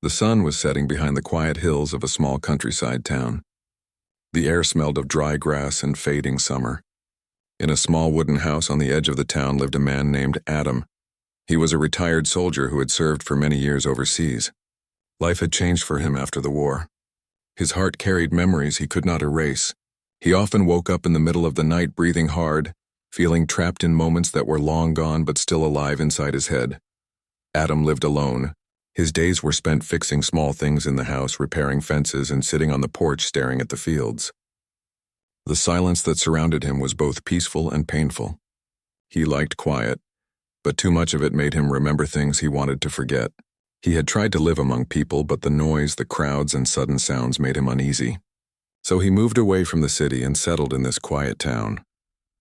The sun was setting behind the quiet hills of a small countryside town. The air smelled of dry grass and fading summer. In a small wooden house on the edge of the town lived a man named Adam. He was a retired soldier who had served for many years overseas. Life had changed for him after the war. His heart carried memories he could not erase. He often woke up in the middle of the night breathing hard, feeling trapped in moments that were long gone but still alive inside his head. Adam lived alone. His days were spent fixing small things in the house, repairing fences, and sitting on the porch staring at the fields. The silence that surrounded him was both peaceful and painful. He liked quiet, but too much of it made him remember things he wanted to forget. He had tried to live among people, but the noise, the crowds, and sudden sounds made him uneasy. So he moved away from the city and settled in this quiet town.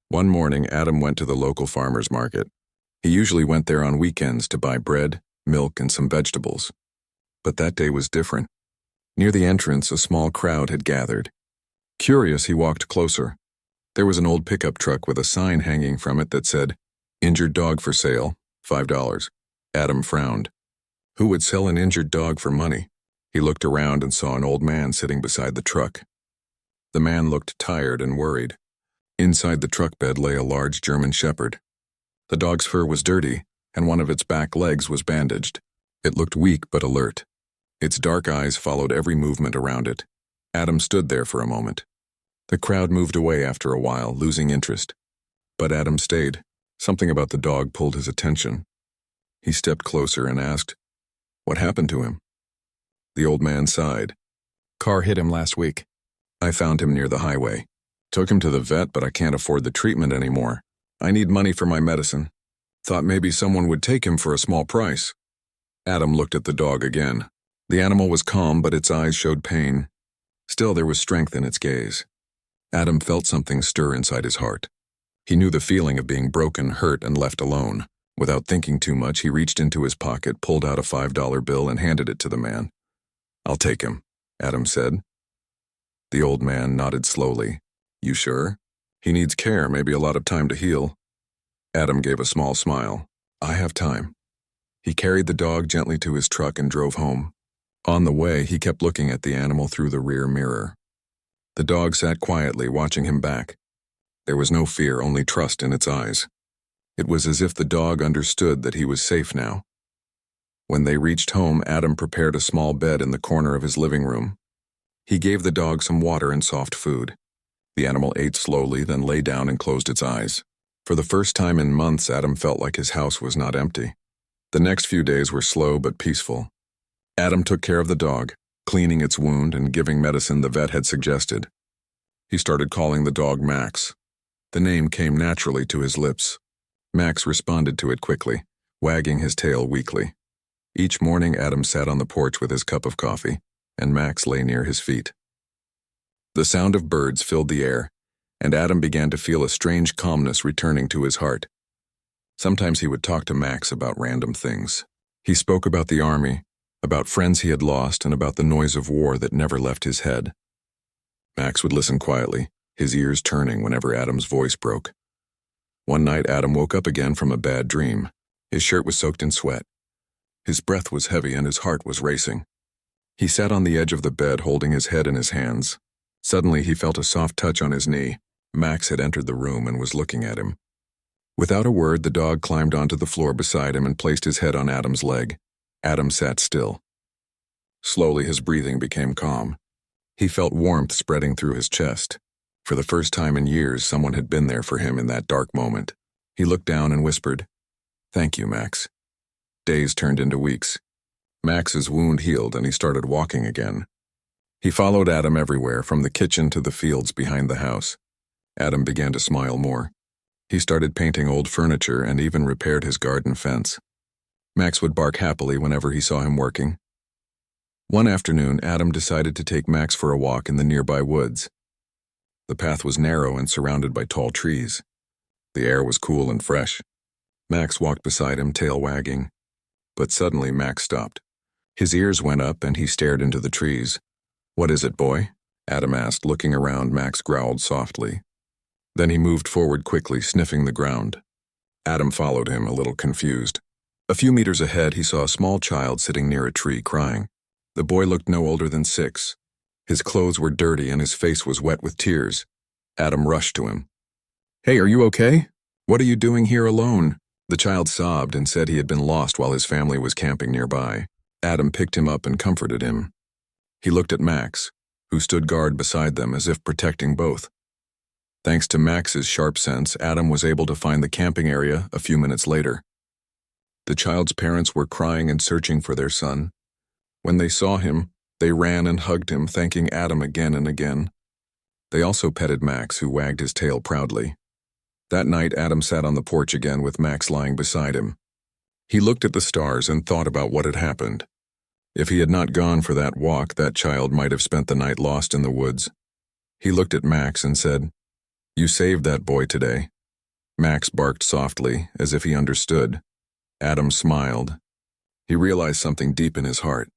One morning, Adam went to the local farmer's market. He usually went there on weekends to buy bread, milk, and some vegetables. But that day was different. Near the entrance, a small crowd had gathered. Curious, he walked closer. There was an old pickup truck with a sign hanging from it that said, "Injured dog for sale, $5. Adam frowned. Who would sell an injured dog for money? He looked around and saw an old man sitting beside the truck. The man looked tired and worried. Inside the truck bed lay a large German shepherd. The dog's fur was dirty, and one of its back legs was bandaged. It looked weak but alert. Its dark eyes followed every movement around it. Adam stood there for a moment. The crowd moved away after a while, losing interest. But Adam stayed. Something about the dog pulled his attention. He stepped closer and asked, "What happened to him?" The old man sighed. "Car hit him last week. I found him near the highway. Took him to the vet, but I can't afford the treatment anymore. I need money for my medicine. Thought maybe someone would take him for a small price." Adam looked at the dog again. The animal was calm, but its eyes showed pain. Still, there was strength in its gaze. Adam felt something stir inside his heart. He knew the feeling of being broken, hurt, and left alone. Without thinking too much, he reached into his pocket, pulled out a $5 bill, and handed it to the man. "I'll take him," Adam said. The old man nodded slowly. "You sure? He needs care, maybe a lot of time to heal." Adam gave a small smile. "I have time." He carried the dog gently to his truck and drove home. On the way, he kept looking at the animal through the rear mirror. The dog sat quietly, watching him back. There was no fear, only trust in its eyes. It was as if the dog understood that he was safe now. When they reached home, Adam prepared a small bed in the corner of his living room. He gave the dog some water and soft food. The animal ate slowly, then lay down and closed its eyes. For the first time in months, Adam felt like his house was not empty. The next few days were slow but peaceful. Adam took care of the dog, cleaning its wound and giving medicine the vet had suggested. He started calling the dog Max. The name came naturally to his lips. Max responded to it quickly, wagging his tail weakly. Each morning, Adam sat on the porch with his cup of coffee, and Max lay near his feet. The sound of birds filled the air, and Adam began to feel a strange calmness returning to his heart. Sometimes he would talk to Max about random things. He spoke about the army, about friends he had lost, and about the noise of war that never left his head. Max would listen quietly, his ears turning whenever Adam's voice broke. One night, Adam woke up again from a bad dream. His shirt was soaked in sweat. His breath was heavy and his heart was racing. He sat on the edge of the bed, holding his head in his hands. Suddenly, he felt a soft touch on his knee. Max had entered the room and was looking at him. Without a word, the dog climbed onto the floor beside him and placed his head on Adam's leg. Adam sat still. Slowly, his breathing became calm. He felt warmth spreading through his chest. For the first time in years, someone had been there for him in that dark moment. He looked down and whispered, "Thank you, Max." Days turned into weeks. Max's wound healed and he started walking again. He followed Adam everywhere, from the kitchen to the fields behind the house. Adam began to smile more. He started painting old furniture and even repaired his garden fence. Max would bark happily whenever he saw him working. One afternoon, Adam decided to take Max for a walk in the nearby woods. The path was narrow and surrounded by tall trees. The air was cool and fresh. Max walked beside him, tail wagging. But suddenly Max stopped. His ears went up and he stared into the trees. "What is it, boy?" Adam asked. Looking around, Max growled softly. Then he moved forward quickly, sniffing the ground. Adam followed him, a little confused. A few meters ahead, he saw a small child sitting near a tree, crying. The boy looked no older than 6. His clothes were dirty and his face was wet with tears. Adam rushed to him. "Hey, are you okay? What are you doing here alone?" The child sobbed and said he had been lost while his family was camping nearby. Adam picked him up and comforted him. He looked at Max, who stood guard beside them as if protecting both. Thanks to Max's sharp sense, Adam was able to find the camping area a few minutes later. The child's parents were crying and searching for their son. When they saw him, they ran and hugged him, thanking Adam again and again. They also petted Max, who wagged his tail proudly. That night, Adam sat on the porch again with Max lying beside him. He looked at the stars and thought about what had happened. If he had not gone for that walk, that child might have spent the night lost in the woods. He looked at Max and said, "You saved that boy today." Max barked softly, as if he understood. Adam smiled. He realized something deep in his heart.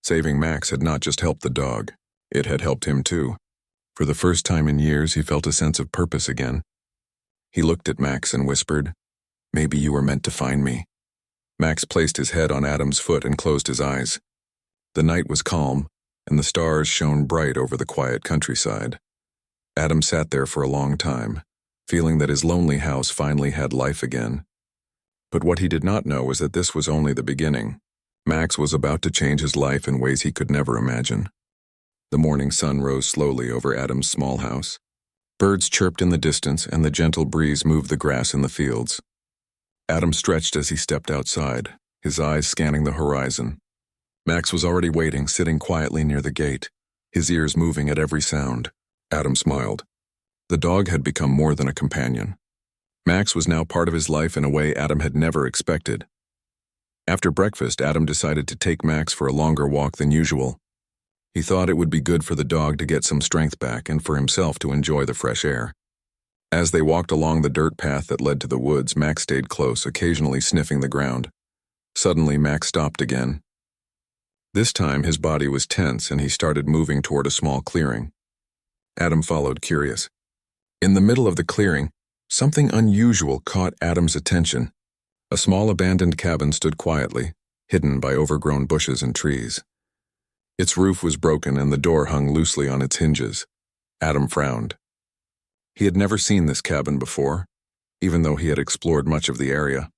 Saving Max had not just helped the dog, it had helped him too. For the first time in years, he felt a sense of purpose again. He looked at Max and whispered, "Maybe you were meant to find me." Max placed his head on Adam's foot and closed his eyes. The night was calm, and the stars shone bright over the quiet countryside. Adam sat there for a long time, feeling that his lonely house finally had life again. But what he did not know was that this was only the beginning. Max was about to change his life in ways he could never imagine. The morning sun rose slowly over Adam's small house. Birds chirped in the distance, and the gentle breeze moved the grass in the fields. Adam stretched as he stepped outside, his eyes scanning the horizon. Max was already waiting, sitting quietly near the gate, his ears moving at every sound. Adam smiled. The dog had become more than a companion. Max was now part of his life in a way Adam had never expected. After breakfast, Adam decided to take Max for a longer walk than usual. He thought it would be good for the dog to get some strength back and for himself to enjoy the fresh air. As they walked along the dirt path that led to the woods, Max stayed close, occasionally sniffing the ground. Suddenly, Max stopped again. This time, his body was tense and he started moving toward a small clearing. Adam followed, curious. In the middle of the clearing, something unusual caught Adam's attention. A small abandoned cabin stood quietly, hidden by overgrown bushes and trees. Its roof was broken and the door hung loosely on its hinges. Adam frowned. He had never seen this cabin before, even though he had explored much of the area.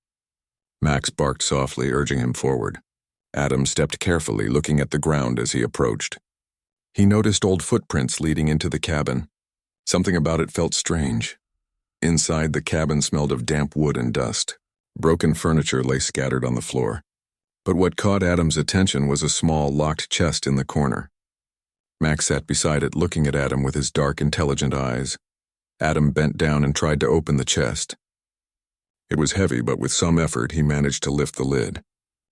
Max barked softly, urging him forward. Adam stepped carefully, looking at the ground as he approached. He noticed old footprints leading into the cabin. Something about it felt strange. Inside, the cabin smelled of damp wood and dust. Broken furniture lay scattered on the floor. But what caught Adam's attention was a small, locked chest in the corner. Max sat beside it, looking at Adam with his dark, intelligent eyes. Adam bent down and tried to open the chest. It was heavy, but with some effort, he managed to lift the lid.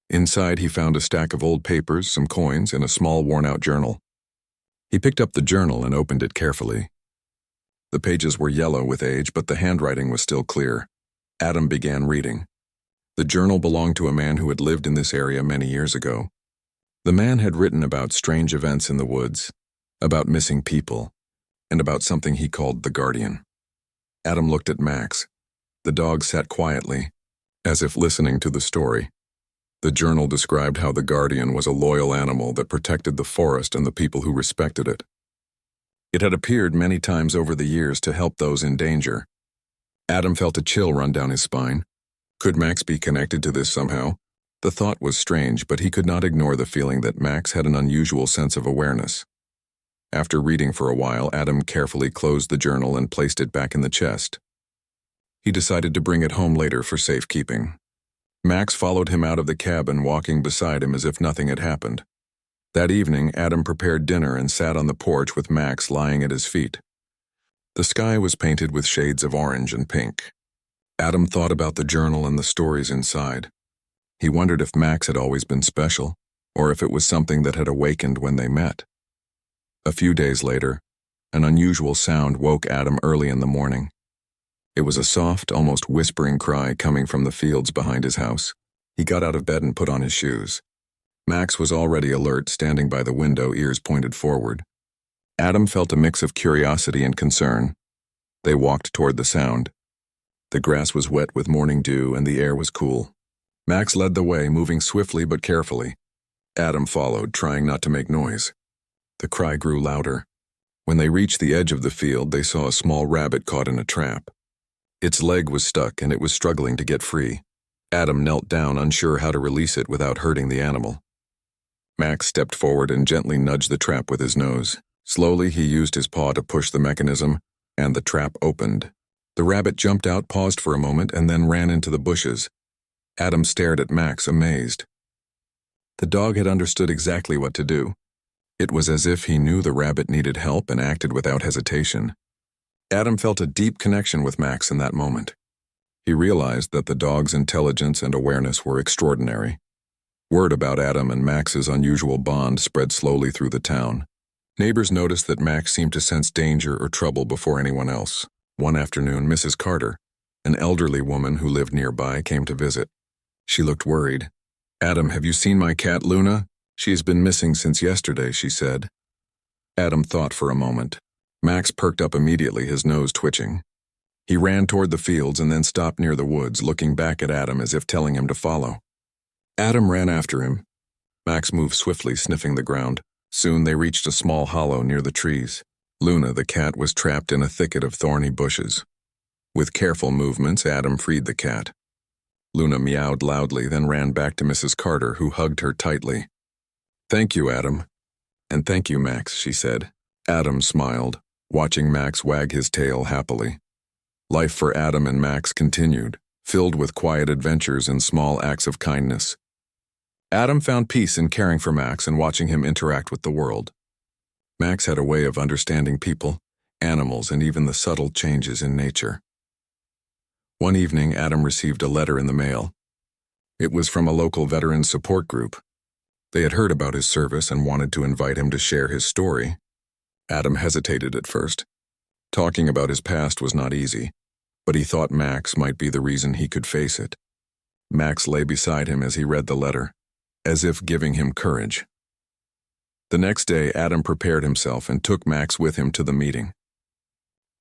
Inside, he found a stack of old papers, some coins, and a small, worn-out journal. He picked up the journal and opened it carefully. The pages were yellow with age, but the handwriting was still clear. Adam began reading. The journal belonged to a man who had lived in this area many years ago. The man had written about strange events in the woods, about missing people, and about something he called the Guardian. Adam looked at Max. The dog sat quietly, as if listening to the story. The journal described how the Guardian was a loyal animal that protected the forest and the people who respected it. It had appeared many times over the years to help those in danger. Adam felt a chill run down his spine. Could Max be connected to this somehow? The thought was strange, but he could not ignore the feeling that Max had an unusual sense of awareness. After reading for a while, Adam carefully closed the journal and placed it back in the chest. He decided to bring it home later for safekeeping. Max followed him out of the cabin, walking beside him as if nothing had happened. That evening, Adam prepared dinner and sat on the porch with Max lying at his feet. The sky was painted with shades of orange and pink. Adam thought about the journal and the stories inside. He wondered if Max had always been special, or if it was something that had awakened when they met. A few days later, an unusual sound woke Adam early in the morning. It was a soft, almost whispering cry coming from the fields behind his house. He got out of bed and put on his shoes. Max was already alert, standing by the window, ears pointed forward. Adam felt a mix of curiosity and concern. They walked toward the sound. The grass was wet with morning dew and the air was cool. Max led the way, moving swiftly but carefully. Adam followed, trying not to make noise. The cry grew louder. When they reached the edge of the field, they saw a small rabbit caught in a trap. Its leg was stuck and it was struggling to get free. Adam knelt down, unsure how to release it without hurting the animal. Max stepped forward and gently nudged the trap with his nose. Slowly, he used his paw to push the mechanism, and the trap opened. The rabbit jumped out, paused for a moment, and then ran into the bushes. Adam stared at Max, amazed. The dog had understood exactly what to do. It was as if he knew the rabbit needed help and acted without hesitation. Adam felt a deep connection with Max in that moment. He realized that the dog's intelligence and awareness were extraordinary. Word about Adam and Max's unusual bond spread slowly through the town. Neighbors noticed that Max seemed to sense danger or trouble before anyone else. One afternoon, Mrs. Carter, an elderly woman who lived nearby, came to visit. She looked worried. "Adam, have you seen my cat, Luna? She has been missing since yesterday," she said. Adam thought for a moment. Max perked up immediately, his nose twitching. He ran toward the fields and then stopped near the woods, looking back at Adam as if telling him to follow. Adam ran after him. Max moved swiftly, sniffing the ground. Soon they reached a small hollow near the trees. Luna, the cat, was trapped in a thicket of thorny bushes. With careful movements, Adam freed the cat. Luna meowed loudly, then ran back to Mrs. Carter, who hugged her tightly. "Thank you, Adam." "And thank you, Max," she said. Adam smiled, watching Max wag his tail happily. Life for Adam and Max continued, filled with quiet adventures and small acts of kindness. Adam found peace in caring for Max and watching him interact with the world. Max had a way of understanding people, animals, and even the subtle changes in nature. One evening, Adam received a letter in the mail. It was from a local veteran support group. They had heard about his service and wanted to invite him to share his story. Adam hesitated at first. Talking about his past was not easy, but he thought Max might be the reason he could face it. Max lay beside him as he read the letter, as if giving him courage. The next day, Adam prepared himself and took Max with him to the meeting.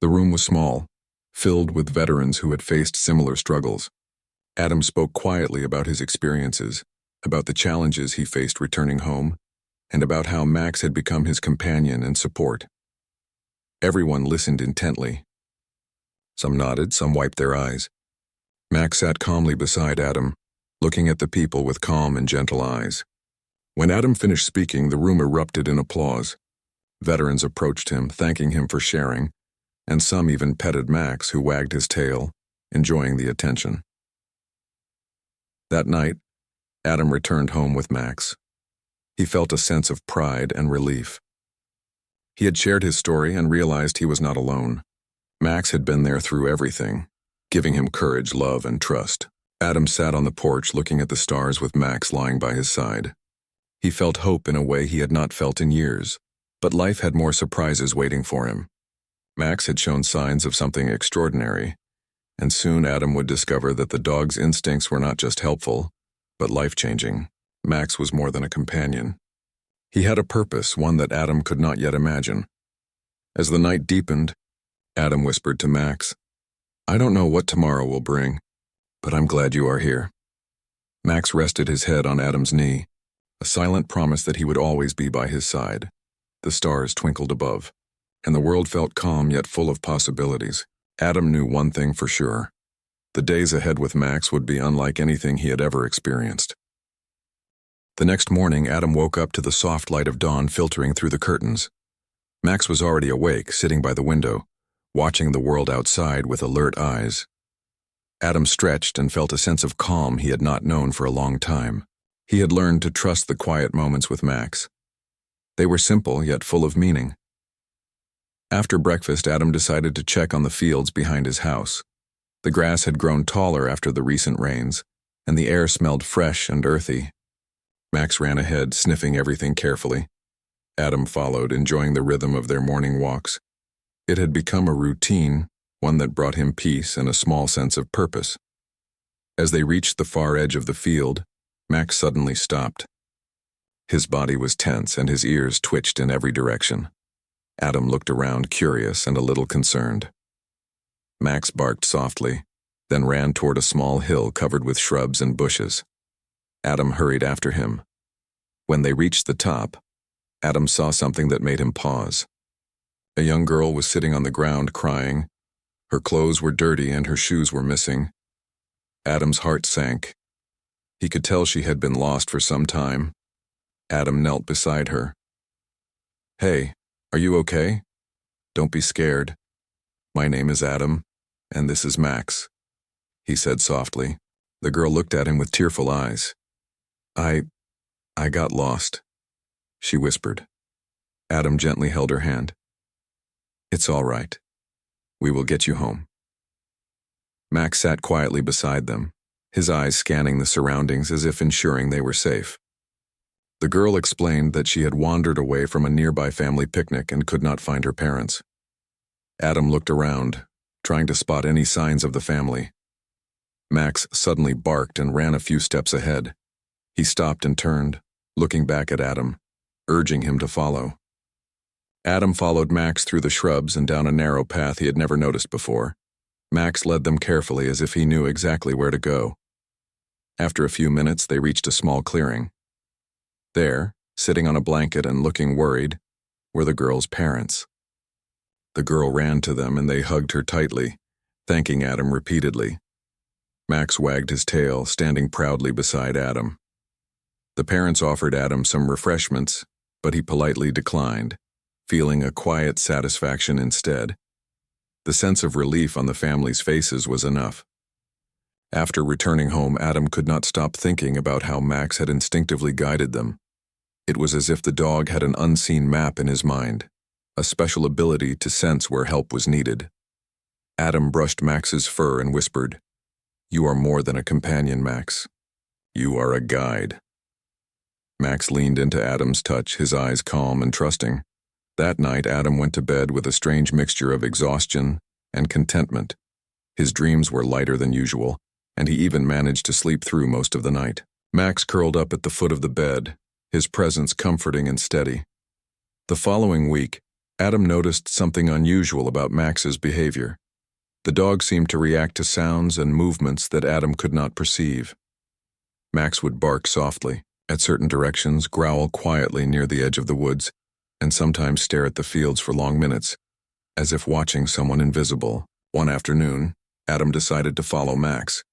The room was small, filled with veterans who had faced similar struggles. Adam spoke quietly about his experiences, about the challenges he faced returning home, and about how Max had become his companion and support. Everyone listened intently. Some nodded, some wiped their eyes. Max sat calmly beside Adam, looking at the people with calm and gentle eyes. When Adam finished speaking, the room erupted in applause. Veterans approached him, thanking him for sharing, and some even petted Max, who wagged his tail, enjoying the attention. That night, Adam returned home with Max. He felt a sense of pride and relief. He had shared his story and realized he was not alone. Max had been there through everything, giving him courage, love, and trust. Adam sat on the porch looking at the stars with Max lying by his side. He felt hope in a way he had not felt in years, but life had more surprises waiting for him. Max had shown signs of something extraordinary, and soon Adam would discover that the dog's instincts were not just helpful, but life-changing. Max was more than a companion. He had a purpose, one that Adam could not yet imagine. As the night deepened, Adam whispered to Max, "I don't know what tomorrow will bring, but I'm glad you are here." Max rested his head on Adam's knee, a silent promise that he would always be by his side. The stars twinkled above, and the world felt calm yet full of possibilities. Adam knew one thing for sure. The days ahead with Max would be unlike anything he had ever experienced. The next morning, Adam woke up to the soft light of dawn filtering through the curtains. Max was already awake, sitting by the window, watching the world outside with alert eyes. Adam stretched and felt a sense of calm he had not known for a long time. He had learned to trust the quiet moments with Max. They were simple yet full of meaning. After breakfast, Adam decided to check on the fields behind his house. The grass had grown taller after the recent rains, and the air smelled fresh and earthy. Max ran ahead, sniffing everything carefully. Adam followed, enjoying the rhythm of their morning walks. It had become a routine, one that brought him peace and a small sense of purpose. As they reached the far edge of the field, Max suddenly stopped. His body was tense and his ears twitched in every direction. Adam looked around, curious and a little concerned. Max barked softly, then ran toward a small hill covered with shrubs and bushes. Adam hurried after him. When they reached the top, Adam saw something that made him pause. A young girl was sitting on the ground crying. Her clothes were dirty and her shoes were missing. Adam's heart sank. He could tell she had been lost for some time. Adam knelt beside her. "Hey, are you okay? Don't be scared. My name is Adam, and this is Max," he said softly. The girl looked at him with tearful eyes. I got lost," she whispered. Adam gently held her hand. "It's all right. We will get you home." Max sat quietly beside them, his eyes scanning the surroundings as if ensuring they were safe. The girl explained that she had wandered away from a nearby family picnic and could not find her parents. Adam looked around, trying to spot any signs of the family. Max suddenly barked and ran a few steps ahead. He stopped and turned, looking back at Adam, urging him to follow. Adam followed Max through the shrubs and down a narrow path he had never noticed before. Max led them carefully as if he knew exactly where to go. After a few minutes, they reached a small clearing. There, sitting on a blanket and looking worried, were the girl's parents. The girl ran to them and they hugged her tightly, thanking Adam repeatedly. Max wagged his tail, standing proudly beside Adam. The parents offered Adam some refreshments, but he politely declined, feeling a quiet satisfaction instead. The sense of relief on the family's faces was enough. After returning home, Adam could not stop thinking about how Max had instinctively guided them. It was as if the dog had an unseen map in his mind, a special ability to sense where help was needed. Adam brushed Max's fur and whispered, "You are more than a companion, Max. You are a guide." Max leaned into Adam's touch, his eyes calm and trusting. That night, Adam went to bed with a strange mixture of exhaustion and contentment. His dreams were lighter than usual, and he even managed to sleep through most of the night. Max curled up at the foot of the bed, his presence comforting and steady. The following week, Adam noticed something unusual about Max's behavior. The dog seemed to react to sounds and movements that Adam could not perceive. Max would bark softly at certain directions, growl quietly near the edge of the woods, and sometimes stare at the fields for long minutes, as if watching someone invisible. One afternoon, Adam decided to follow Max.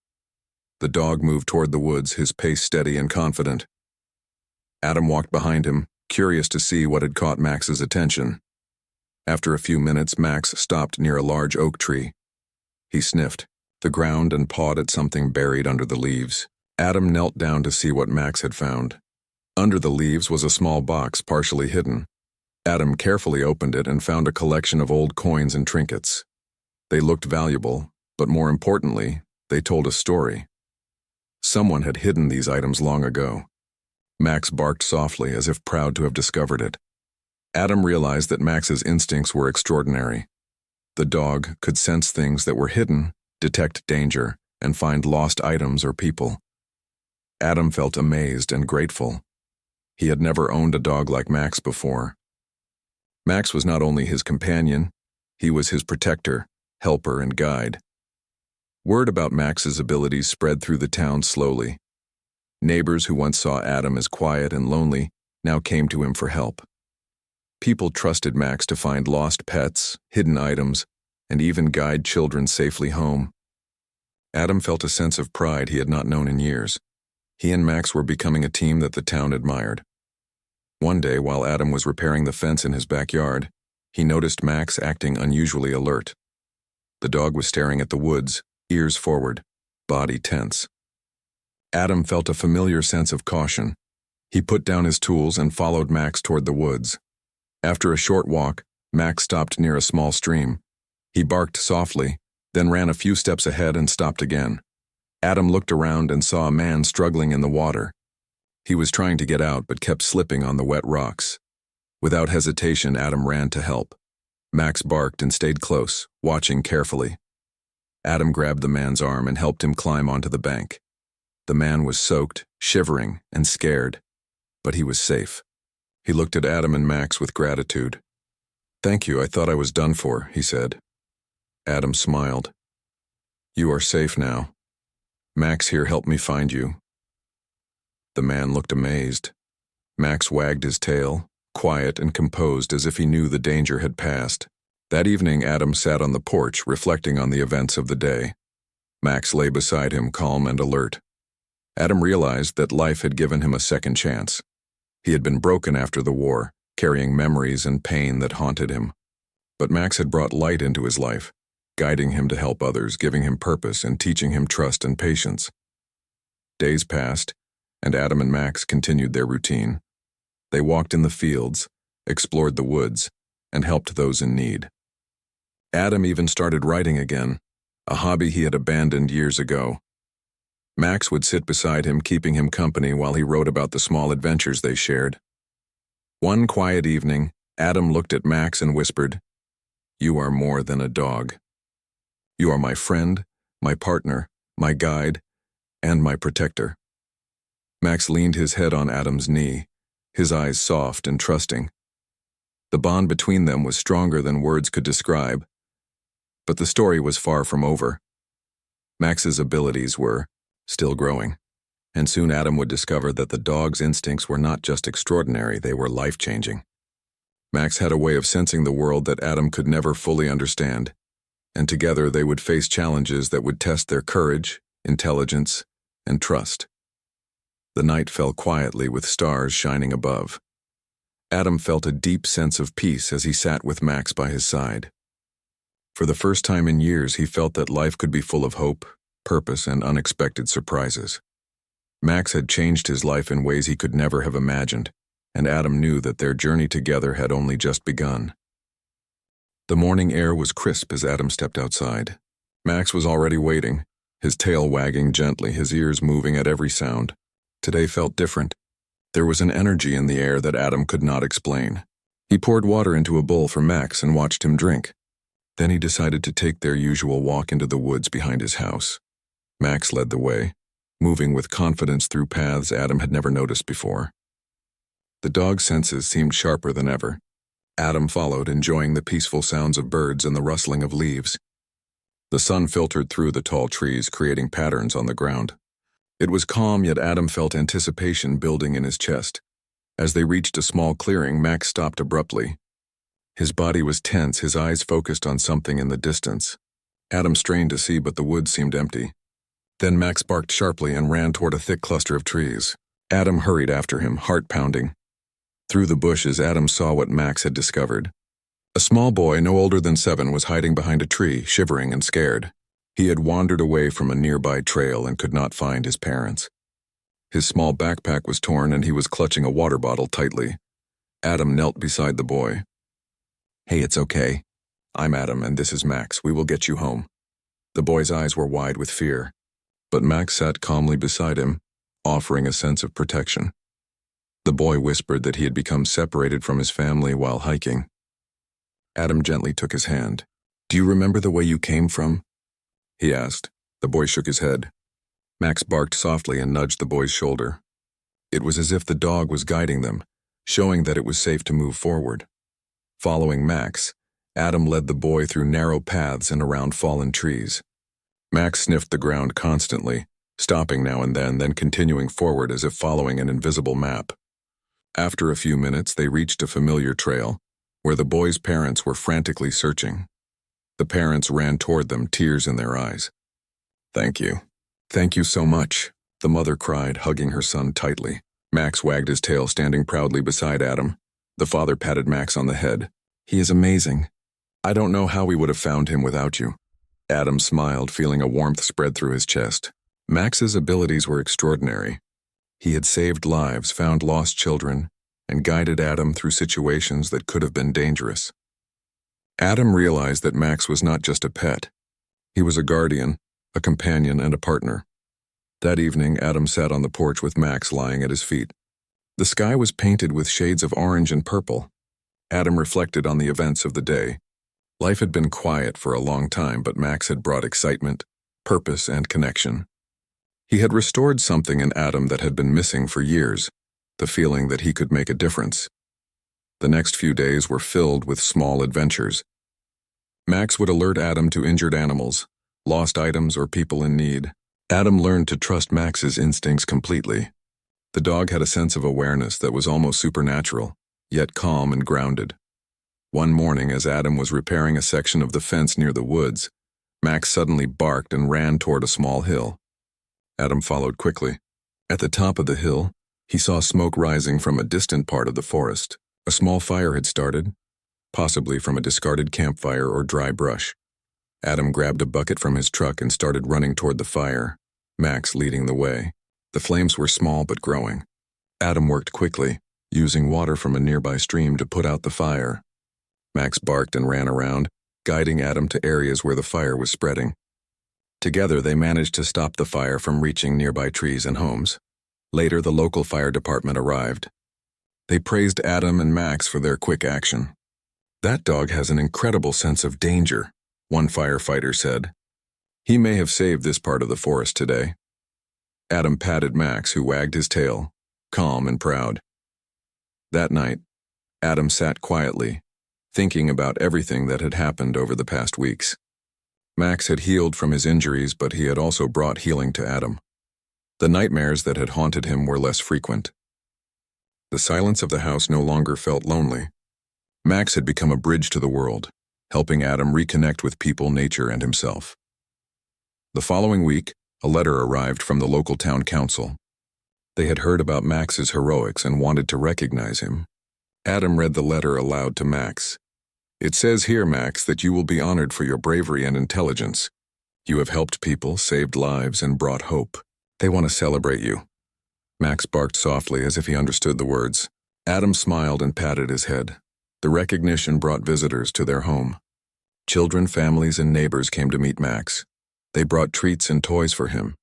The dog moved toward the woods, his pace steady and confident. Adam walked behind him, curious to see what had caught Max's attention. After a few minutes, Max stopped near a large oak tree. He sniffed the ground and pawed at something buried under the leaves. Adam knelt down to see what Max had found. Under the leaves was a small box partially hidden. Adam carefully opened it and found a collection of old coins and trinkets. They looked valuable, but more importantly, they told a story. Someone had hidden these items long ago. Max barked softly as if proud to have discovered it. Adam realized that Max's instincts were extraordinary. The dog could sense things that were hidden, detect danger, and find lost items or people. Adam felt amazed and grateful. He had never owned a dog like Max before. Max was not only his companion, he was his protector, helper, and guide. Word about Max's abilities spread through the town slowly. Neighbors who once saw Adam as quiet and lonely now came to him for help. People trusted Max to find lost pets, hidden items, and even guide children safely home. Adam felt a sense of pride he had not known in years. He and Max were becoming a team that the town admired. One day, while Adam was repairing the fence in his backyard, he noticed Max acting unusually alert. The dog was staring at the woods, ears forward, body tense. Adam felt a familiar sense of caution. He put down his tools and followed Max toward the woods. After a short walk, Max stopped near a small stream. He barked softly, then ran a few steps ahead and stopped again. Adam looked around and saw a man struggling in the water. He was trying to get out but kept slipping on the wet rocks. Without hesitation, Adam ran to help. Max barked and stayed close, watching carefully. Adam grabbed the man's arm and helped him climb onto the bank. The man was soaked, shivering, and scared, but he was safe. He looked at Adam and Max with gratitude. "Thank you, I thought I was done for," he said. Adam smiled. "You are safe now. Max here helped me find you." The man looked amazed. Max wagged his tail, quiet and composed as if he knew the danger had passed. That evening, Adam sat on the porch, reflecting on the events of the day. Max lay beside him, calm and alert. Adam realized that life had given him a second chance. He had been broken after the war, carrying memories and pain that haunted him. But Max had brought light into his life, guiding him to help others, giving him purpose, and teaching him trust and patience. Days passed, and Adam and Max continued their routine. They walked in the fields, explored the woods, and helped those in need. Adam even started writing again, a hobby he had abandoned years ago. Max would sit beside him, keeping him company while he wrote about the small adventures they shared. One quiet evening, Adam looked at Max and whispered, "You are more than a dog. You are my friend, my partner, my guide, and my protector." Max leaned his head on Adam's knee, his eyes soft and trusting. The bond between them was stronger than words could describe. But the story was far from over. Max's abilities were still growing, and soon Adam would discover that the dog's instincts were not just extraordinary, they were life-changing. Max had a way of sensing the world that Adam could never fully understand, and together they would face challenges that would test their courage, intelligence, and trust. The night fell quietly with stars shining above. Adam felt a deep sense of peace as he sat with Max by his side. For the first time in years, he felt that life could be full of hope, purpose, and unexpected surprises. Max had changed his life in ways he could never have imagined, and Adam knew that their journey together had only just begun. The morning air was crisp as Adam stepped outside. Max was already waiting, his tail wagging gently, his ears moving at every sound. Today felt different. There was an energy in the air that Adam could not explain. He poured water into a bowl for Max and watched him drink. Then he decided to take their usual walk into the woods behind his house. Max led the way, moving with confidence through paths Adam had never noticed before. The dog's senses seemed sharper than ever. Adam followed, enjoying the peaceful sounds of birds and the rustling of leaves. The sun filtered through the tall trees, creating patterns on the ground. It was calm, yet Adam felt anticipation building in his chest. As they reached a small clearing, Max stopped abruptly. His body was tense, his eyes focused on something in the distance. Adam strained to see, but the woods seemed empty. Then Max barked sharply and ran toward a thick cluster of trees. Adam hurried after him, heart pounding. Through the bushes, Adam saw what Max had discovered. A small boy, no older than 7, was hiding behind a tree, shivering and scared. He had wandered away from a nearby trail and could not find his parents. His small backpack was torn and he was clutching a water bottle tightly. Adam knelt beside the boy. "Hey, it's okay. I'm Adam and this is Max. We will get you home." The boy's eyes were wide with fear, but Max sat calmly beside him, offering a sense of protection. The boy whispered that he had become separated from his family while hiking. Adam gently took his hand. "Do you remember the way you came from?" he asked. The boy shook his head. Max barked softly and nudged the boy's shoulder. It was as if the dog was guiding them, showing that it was safe to move forward. Following Max, Adam led the boy through narrow paths and around fallen trees. Max sniffed the ground constantly, stopping now and then continuing forward as if following an invisible map. After a few minutes, they reached a familiar trail, where the boy's parents were frantically searching. The parents ran toward them, tears in their eyes. "Thank you. Thank you so much," the mother cried, hugging her son tightly. Max wagged his tail, standing proudly beside Adam. The father patted Max on the head. "He is amazing. I don't know how we would have found him without you." Adam smiled, feeling a warmth spread through his chest. Max's abilities were extraordinary. He had saved lives, found lost children, and guided Adam through situations that could have been dangerous. Adam realized that Max was not just a pet. He was a guardian, a companion, and a partner. That evening, Adam sat on the porch with Max lying at his feet. The sky was painted with shades of orange and purple. Adam reflected on the events of the day. Life had been quiet for a long time, but Max had brought excitement, purpose, and connection. He had restored something in Adam that had been missing for years, the feeling that he could make a difference. The next few days were filled with small adventures. Max would alert Adam to injured animals, lost items, or people in need. Adam learned to trust Max's instincts completely. The dog had a sense of awareness that was almost supernatural, yet calm and grounded. One morning, as Adam was repairing a section of the fence near the woods, Max suddenly barked and ran toward a small hill. Adam followed quickly. At the top of the hill, he saw smoke rising from a distant part of the forest. A small fire had started, possibly from a discarded campfire or dry brush. Adam grabbed a bucket from his truck and started running toward the fire, Max leading the way. The flames were small but growing. Adam worked quickly, using water from a nearby stream to put out the fire. Max barked and ran around, guiding Adam to areas where the fire was spreading. Together, they managed to stop the fire from reaching nearby trees and homes. Later, the local fire department arrived. They praised Adam and Max for their quick action. "That dog has an incredible sense of danger," one firefighter said. "He may have saved this part of the forest today." Adam patted Max, who wagged his tail, calm and proud. That night, Adam sat quietly, thinking about everything that had happened over the past weeks. Max had healed from his injuries, but he had also brought healing to Adam. The nightmares that had haunted him were less frequent. The silence of the house no longer felt lonely. Max had become a bridge to the world, helping Adam reconnect with people, nature, and himself. The following week, a letter arrived from the local town council. They had heard about Max's heroics and wanted to recognize him. Adam read the letter aloud to Max. "It says here, Max, that you will be honored for your bravery and intelligence. You have helped people, saved lives, and brought hope. They want to celebrate you." Max barked softly as if he understood the words. Adam smiled and patted his head. The recognition brought visitors to their home. Children, families, and neighbors came to meet Max. They brought treats and toys for him.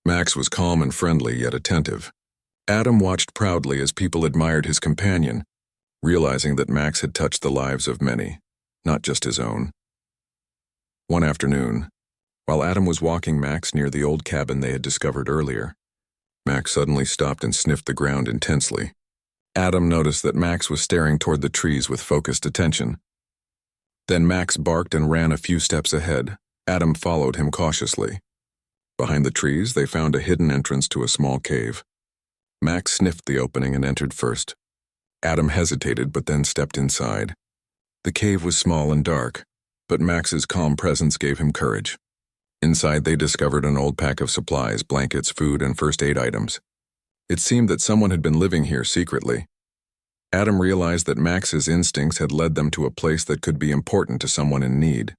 Max was calm and friendly, yet attentive. Adam watched proudly as people admired his companion, realizing that Max had touched the lives of many, not just his own. One afternoon, while Adam was walking Max near the old cabin they had discovered earlier, Max suddenly stopped and sniffed the ground intensely. Adam noticed that Max was staring toward the trees with focused attention. Then Max barked and ran a few steps ahead. Adam followed him cautiously. Behind the trees, they found a hidden entrance to a small cave. Max sniffed the opening and entered first. Adam hesitated but then stepped inside. The cave was small and dark, but Max's calm presence gave him courage. Inside, they discovered an old pack of supplies, blankets, food, and first aid items. It seemed that someone had been living here secretly. Adam realized that Max's instincts had led them to a place that could be important to someone in need.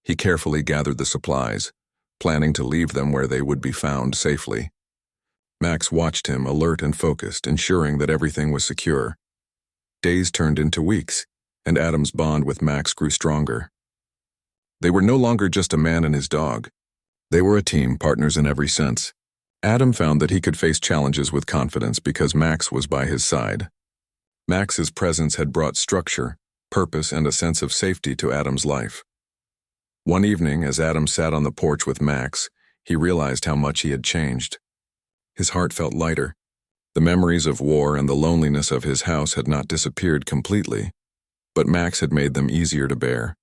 He carefully gathered the supplies, planning to leave them where they would be found safely. Max watched him, alert and focused, ensuring that everything was secure. Days turned into weeks, and Adam's bond with Max grew stronger. They were no longer just a man and his dog. They were a team, partners in every sense. Adam found that he could face challenges with confidence because Max was by his side. Max's presence had brought structure, purpose, and a sense of safety to Adam's life. One evening, as Adam sat on the porch with Max, he realized how much he had changed. His heart felt lighter. The memories of war and the loneliness of his house had not disappeared completely, but Max had made them easier to bear.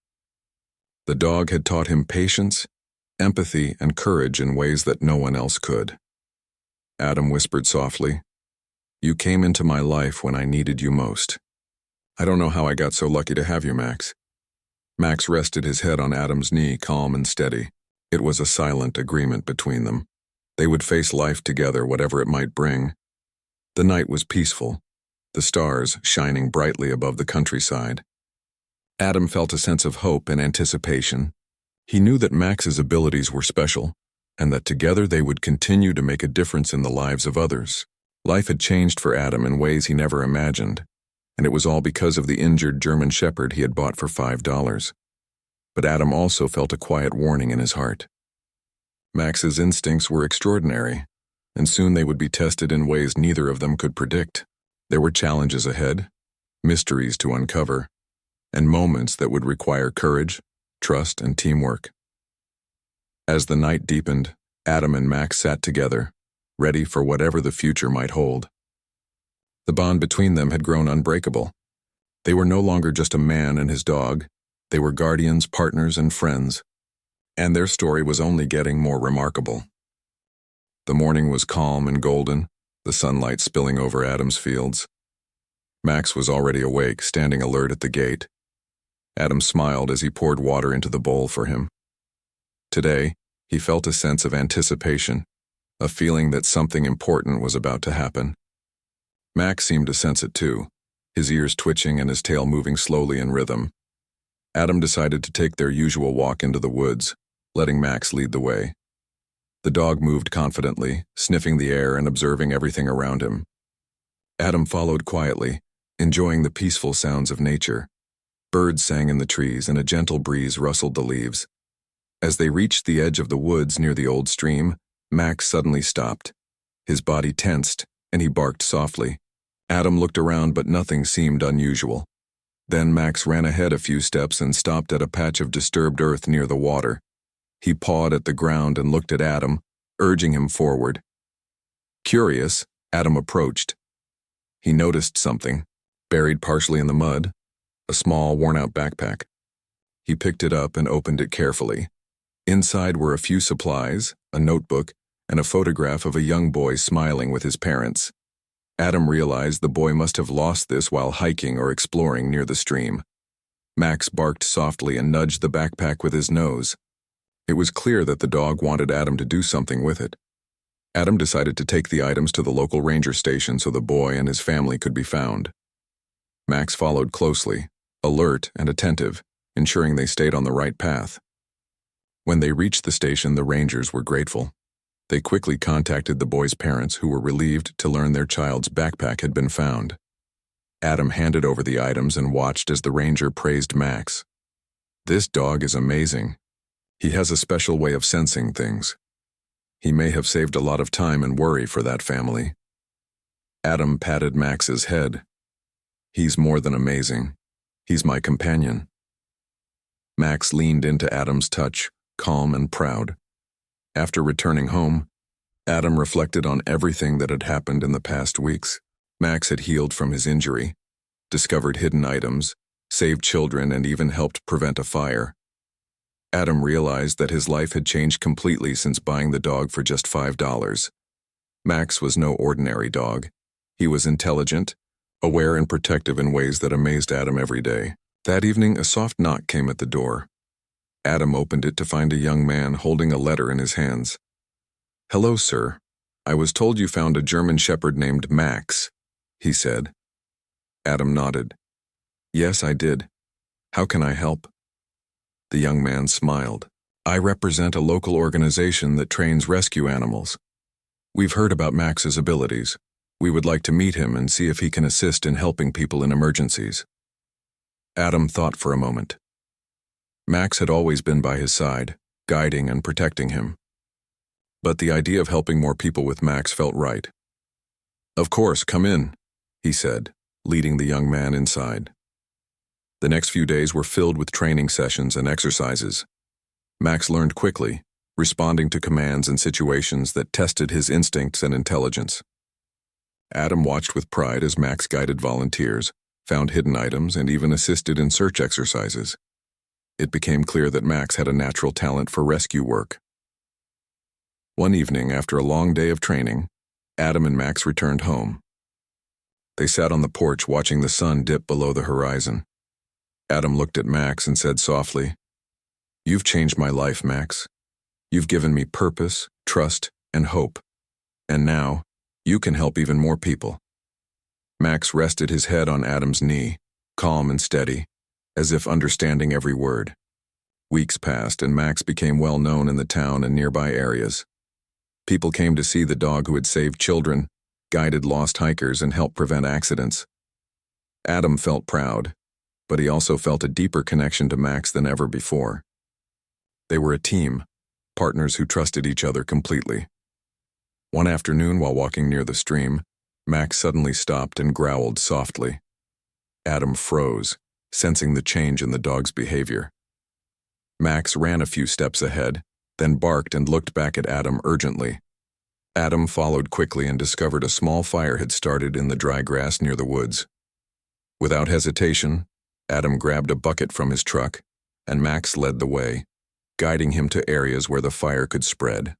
The dog had taught him patience, empathy, and courage in ways that no one else could. Adam whispered softly, "You came into my life when I needed you most. I don't know how I got so lucky to have you, Max." Max rested his head on Adam's knee, calm and steady. It was a silent agreement between them. They would face life together, whatever it might bring. The night was peaceful, the stars shining brightly above the countryside. Adam felt a sense of hope and anticipation. He knew that Max's abilities were special, and that together they would continue to make a difference in the lives of others. Life had changed for Adam in ways he never imagined, and it was all because of the injured German Shepherd he had bought for $5. But Adam also felt a quiet warning in his heart. Max's instincts were extraordinary, and soon they would be tested in ways neither of them could predict. There were challenges ahead, mysteries to uncover, and moments that would require courage, trust, and teamwork. As the night deepened, Adam and Max sat together, ready for whatever the future might hold. The bond between them had grown unbreakable. They were no longer just a man and his dog. They were guardians, partners, and friends. And their story was only getting more remarkable. The morning was calm and golden, the sunlight spilling over Adam's fields. Max was already awake, standing alert at the gate. Adam smiled as he poured water into the bowl for him. Today, he felt a sense of anticipation, a feeling that something important was about to happen. Max seemed to sense it too, his ears twitching and his tail moving slowly in rhythm. Adam decided to take their usual walk into the woods, letting Max lead the way. The dog moved confidently, sniffing the air and observing everything around him. Adam followed quietly, enjoying the peaceful sounds of nature. Birds sang in the trees and a gentle breeze rustled the leaves. As they reached the edge of the woods near the old stream, Max suddenly stopped. His body tensed, and he barked softly. Adam looked around, but nothing seemed unusual. Then Max ran ahead a few steps and stopped at a patch of disturbed earth near the water. He pawed at the ground and looked at Adam, urging him forward. Curious, Adam approached. He noticed something, buried partially in the mud, a small, worn-out backpack. He picked it up and opened it carefully. Inside were a few supplies, a notebook, and a photograph of a young boy smiling with his parents. Adam realized the boy must have lost this while hiking or exploring near the stream. Max barked softly and nudged the backpack with his nose. It was clear that the dog wanted Adam to do something with it. Adam decided to take the items to the local ranger station so the boy and his family could be found. Max followed closely, alert and attentive, ensuring they stayed on the right path. When they reached the station, the rangers were grateful. They quickly contacted the boy's parents, who were relieved to learn their child's backpack had been found. Adam handed over the items and watched as the ranger praised Max. "This dog is amazing. He has a special way of sensing things. He may have saved a lot of time and worry for that family." Adam patted Max's head. "He's more than amazing. He's my companion." Max leaned into Adam's touch, calm and proud. After returning home, Adam reflected on everything that had happened in the past weeks. Max had healed from his injury, discovered hidden items, saved children, and even helped prevent a fire. Adam realized that his life had changed completely since buying the dog for just $5. Max was no ordinary dog. He was intelligent, aware and protective in ways that amazed Adam every day. That evening, a soft knock came at the door. Adam opened it to find a young man holding a letter in his hands. "Hello, sir. I was told you found a German Shepherd named Max," he said. Adam nodded. "Yes, I did. How can I help?" The young man smiled. "I represent a local organization that trains rescue animals. We've heard about Max's abilities. We would like to meet him and see if he can assist in helping people in emergencies." Adam thought for a moment. Max had always been by his side, guiding and protecting him. But the idea of helping more people with Max felt right. "Of course, come in," he said, leading the young man inside. The next few days were filled with training sessions and exercises. Max learned quickly, responding to commands in situations that tested his instincts and intelligence. Adam watched with pride as Max guided volunteers, found hidden items, and even assisted in search exercises. It became clear that Max had a natural talent for rescue work. One evening, after a long day of training, Adam and Max returned home. They sat on the porch watching the sun dip below the horizon. Adam looked at Max and said softly, "You've changed my life, Max. You've given me purpose, trust, and hope. And now, you can help even more people." Max rested his head on Adam's knee, calm and steady, as if understanding every word. Weeks passed and Max became well known in the town and nearby areas. People came to see the dog who had saved children, guided lost hikers, and helped prevent accidents. Adam felt proud, but he also felt a deeper connection to Max than ever before. They were a team, partners who trusted each other completely. One afternoon, while walking near the stream, Max suddenly stopped and growled softly. Adam froze, sensing the change in the dog's behavior. Max ran a few steps ahead, then barked and looked back at Adam urgently. Adam followed quickly and discovered a small fire had started in the dry grass near the woods. Without hesitation, Adam grabbed a bucket from his truck, and Max led the way, guiding him to areas where the fire could spread.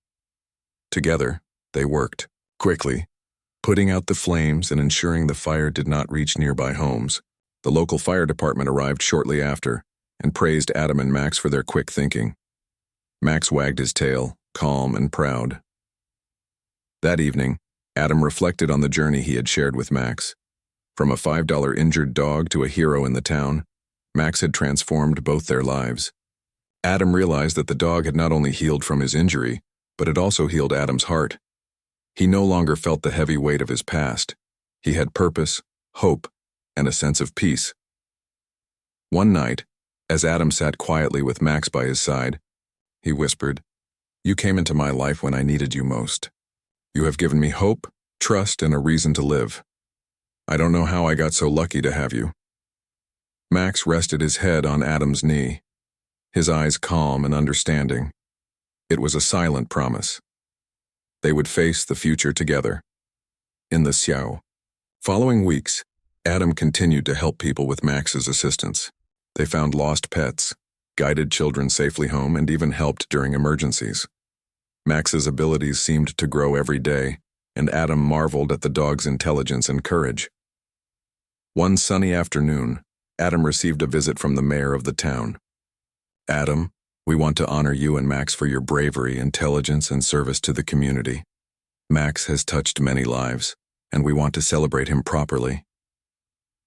Together, they worked. Quickly, putting out the flames and ensuring the fire did not reach nearby homes. The local fire department arrived shortly after and praised Adam and Max for their quick thinking. Max wagged his tail, calm and proud. That evening, Adam reflected on the journey he had shared with Max. From a $5 injured dog to a hero in the town, Max had transformed both their lives. Adam realized that the dog had not only healed from his injury, but it also healed Adam's heart. He no longer felt the heavy weight of his past. He had purpose, hope, and a sense of peace. One night, as Adam sat quietly with Max by his side, he whispered, "You came into my life when I needed you most. You have given me hope, trust, and a reason to live. I don't know how I got so lucky to have you." Max rested his head on Adam's knee, his eyes calm and understanding. It was a silent promise. They would face the future together. In the Xiao. Following weeks, Adam continued to help people with Max's assistance. They found lost pets, guided children safely home, and even helped during emergencies. Max's abilities seemed to grow every day, and Adam marveled at the dog's intelligence and courage. One sunny afternoon, Adam received a visit from the mayor of the town. "Adam, we want to honor you and Max for your bravery, intelligence, and service to the community. Max has touched many lives, and we want to celebrate him properly."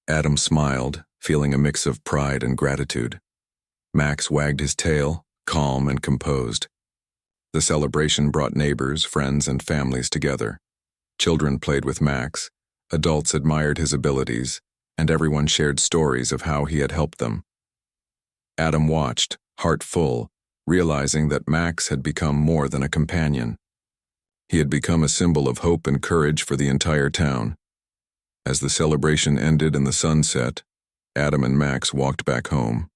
Adam smiled, feeling a mix of pride and gratitude. Max wagged his tail, calm and composed. The celebration brought neighbors, friends, and families together. Children played with Max, adults admired his abilities, and everyone shared stories of how he had helped them. Adam watched, heart full, realizing that Max had become more than a companion. He had become a symbol of hope and courage for the entire town. As the celebration ended and the sun set, Adam and Max walked back home.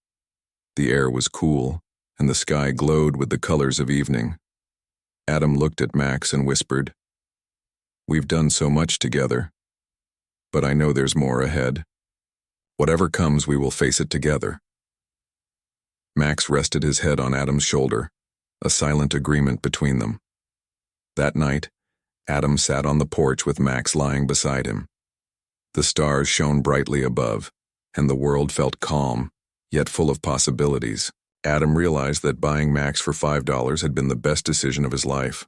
The air was cool, and the sky glowed with the colors of evening. Adam looked at Max and whispered, "We've done so much together, but I know there's more ahead. Whatever comes, we will face it together." Max rested his head on Adam's shoulder, a silent agreement between them. That night, Adam sat on the porch with Max lying beside him. The stars shone brightly above, and the world felt calm, yet full of possibilities. Adam realized that buying Max for $5 had been the best decision of his life.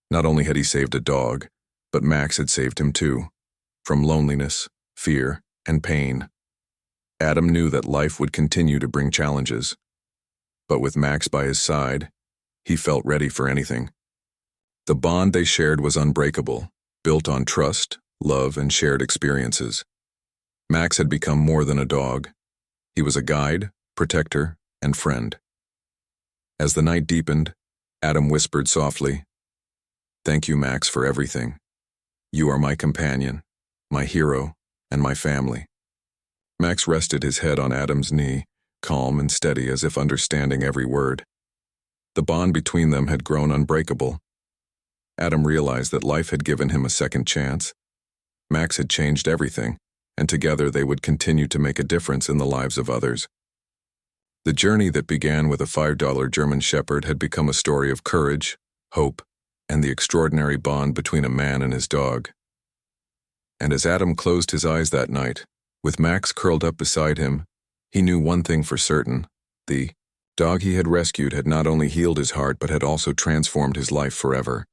Not only had he saved a dog, but Max had saved him too, from loneliness, fear, and pain. Adam knew that life would continue to bring challenges, but with Max by his side, he felt ready for anything. The bond they shared was unbreakable, built on trust, love, and shared experiences. Max had become more than a dog. He was a guide, protector, and friend. As the night deepened, Adam whispered softly, "Thank you, Max, for everything. You are my companion, my hero, and my family." Max rested his head on Adam's knee, calm and steady as if understanding every word. The bond between them had grown unbreakable. Adam realized that life had given him a second chance. Max had changed everything, and together they would continue to make a difference in the lives of others. The journey that began with a $5 German Shepherd had become a story of courage, hope, and the extraordinary bond between a man and his dog. And as Adam closed his eyes that night, with Max curled up beside him, he knew one thing for certain: the dog he had rescued had not only healed his heart but had also transformed his life forever.